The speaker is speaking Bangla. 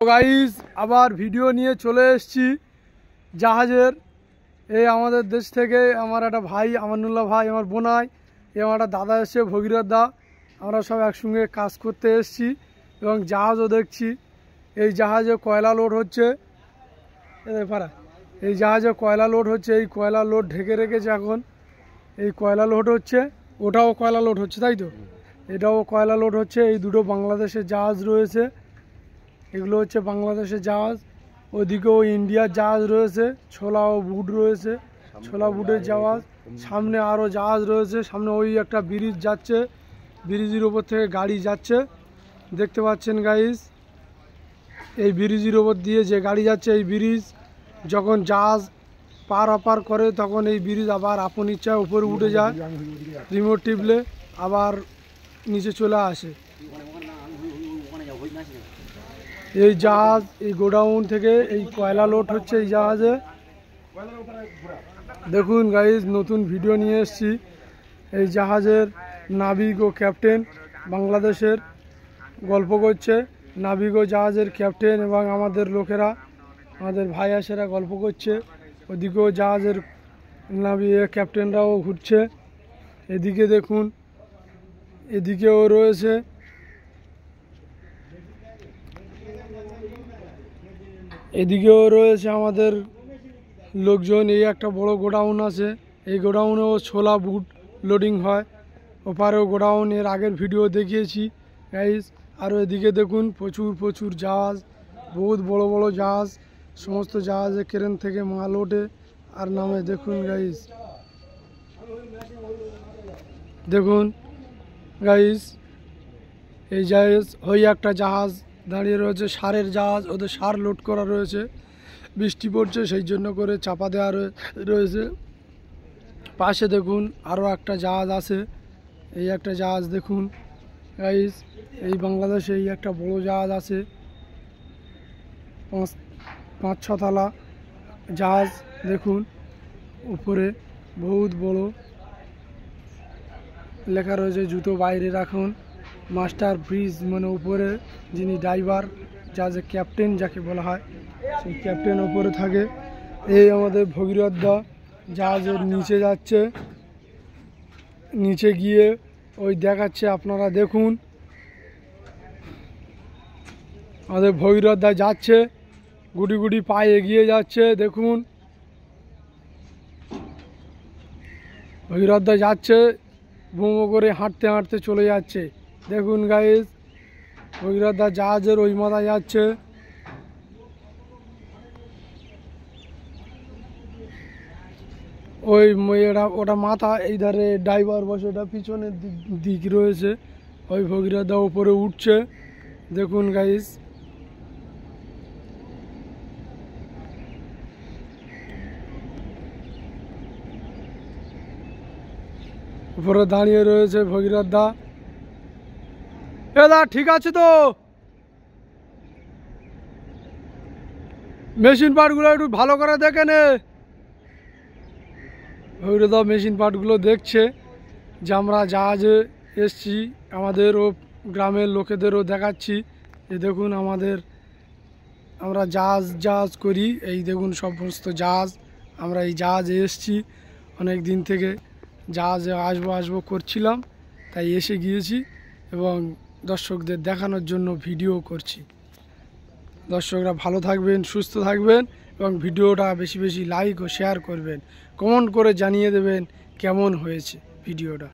তো গাইস আবার ভিডিও নিয়ে চলে এসেছি জাহাজের। এই আমাদের দেশ থেকে আমার একটা ভাই আমানুল্লাহ ভাই, আমার বোনাই, আমার একটা দাদা এসছে ভগীরথ দা, আমরা সব একসঙ্গে কাজ করতে এসেছি এবং জাহাজও দেখছি। এই জাহাজে কয়লা লোড হচ্ছে, এই জাহাজে কয়লা লোড হচ্ছে। এই কয়লা লোড ঢেকে রেখেছে এখন, এই কয়লা লোড হচ্ছে, ওটাও কয়লা লোড হচ্ছে, তাই তো? এটাও কয়লা লোড হচ্ছে। এই দুটো বাংলাদেশের জাহাজ রয়েছে, এগুলো হচ্ছে বাংলাদেশের জাহাজ। ওদিকেও ইন্ডিয়ার জাহাজ রয়েছে, ছোলা ও বুট রয়েছে, ছোলা বুটের জাহাজ। সামনে আরও জাহাজ রয়েছে, সামনে ওই একটা ব্রিজ যাচ্ছে, ব্রিজের ওপর থেকে গাড়ি যাচ্ছে, দেখতে পাচ্ছেন গাইস। এই ব্রিজের ওপর দিয়ে যে গাড়ি যাচ্ছে, এই ব্রিজ যখন জাহাজ পার অপার করে তখন এই ব্রিজ আবার আপন ইচ্ছায় উপরে উঠে যায়, রিমোট টিপলে আবার নিচে চলে আসে। এই জাহাজ, এই গোডাউন থেকে এই কয়লা লোড হচ্ছে এই জাহাজে। দেখুন গাইজ, নতুন ভিডিও নিয়ে এসেছি। এই জাহাজের নাবিক ও ক্যাপ্টেন বাংলাদেশের গল্প করছে, নাবিক ও জাহাজের ক্যাপ্টেন এবং আমাদের লোকেরা, আমাদের ভাই আসেরা গল্প করছে। ওদিকেও জাহাজের নাবিক ক্যাপ্টেনরাও ঘুরছে। এদিকে দেখুন, এদিকেও রয়েছে, এদিকেও রয়েছে আমাদের লোকজন। এই একটা বড় গোডাউন আছে, এই গোডাউনেও ছোলা বুট লোডিং হয়। ওপারেও গোডাউন, এর আগের ভিডিও দেখিয়েছি গাইস। আর এদিকে দেখুন প্রচুর প্রচুর জাহাজ, বহুত বড় বড় জাহাজ, সমস্ত জাহাজে ক্রেন থেকে মাল ওঠে আর নামে। দেখুন গাইস, দেখুন গাইস, এই জাহাজ, ওই একটা জাহাজ দাঁড়িয়ে রয়েছে, সারের জাহাজ, ওদের সার লোড করা রয়েছে। বৃষ্টি পড়ছে সেই জন্য করে চাপা দেওয়া রয়েছে। পাশে দেখুন আরও একটা জাহাজ আছে, এই একটা জাহাজ দেখুন গাইস। এই বাংলাদেশে এই একটা বড় জাহাজ আছে, পাঁচ ছতলা জাহাজ। দেখুন উপরে বহুত বড়, লেখা রয়েছে জুতো বাইরে রাখুন। মাস্টার ব্রিজ মানে উপরে যিনি ড্রাইভার, জাহাজের ক্যাপ্টেন যাকে বলা হয়, সেই ক্যাপ্টেন উপরে থাকে। এই আমাদের ভগীরথ দা জাহাজের নিচে যাচ্ছে, নিচে গিয়ে ওই দেখাচ্ছে, আপনারা দেখুন। আমাদের ভগীরথ দা যাচ্ছে, গুটি গুটি পায়ে এগিয়ে যাচ্ছে। দেখুন ভগীরথ দা যাচ্ছে, বোমো করে হাঁটতে হাঁটতে চলে যাচ্ছে। দেখুন গাইস, ভগীরথ দা জাহাজের ওই মাথায় যাচ্ছে। ওই ওটা মাথা, এই ধারে ড্রাইভার বসে, ওটা পিছনের দিক রয়েছে। ওই ভগীরথ দা উপরে উঠছে, দেখুন গাইস। উপরে দাঁড়িয়ে রয়েছে ভগীরথ দা। এ দা ঠিক আছে তো? মেশিন পার্টগুলো একটু ভালো করে দেখে নে। ভগীরথ দা মেশিন পার্টগুলো দেখছে যে আমরা জাহাজে এসছি, আমাদেরও গ্রামের লোকেদেরও দেখাচ্ছি যে দেখুন আমরা জাহাজ করি। এই দেখুন সমস্ত জাহাজ, আমরা এই জাহাজে এসছি অনেক দিন থেকে, জাহাজে আসবো করছিলাম, তাই এসে গিয়েছি এবং দর্শকদের দেখানোর জন্য ভিডিও করছি। দর্শকরা ভালো থাকবেন, সুস্থ থাকবেন এবং ভিডিওটা বেশি বেশি লাইক ও শেয়ার করবেন, কমেন্ট করে জানিয়ে দেবেন কেমন হয়েছে ভিডিওটা।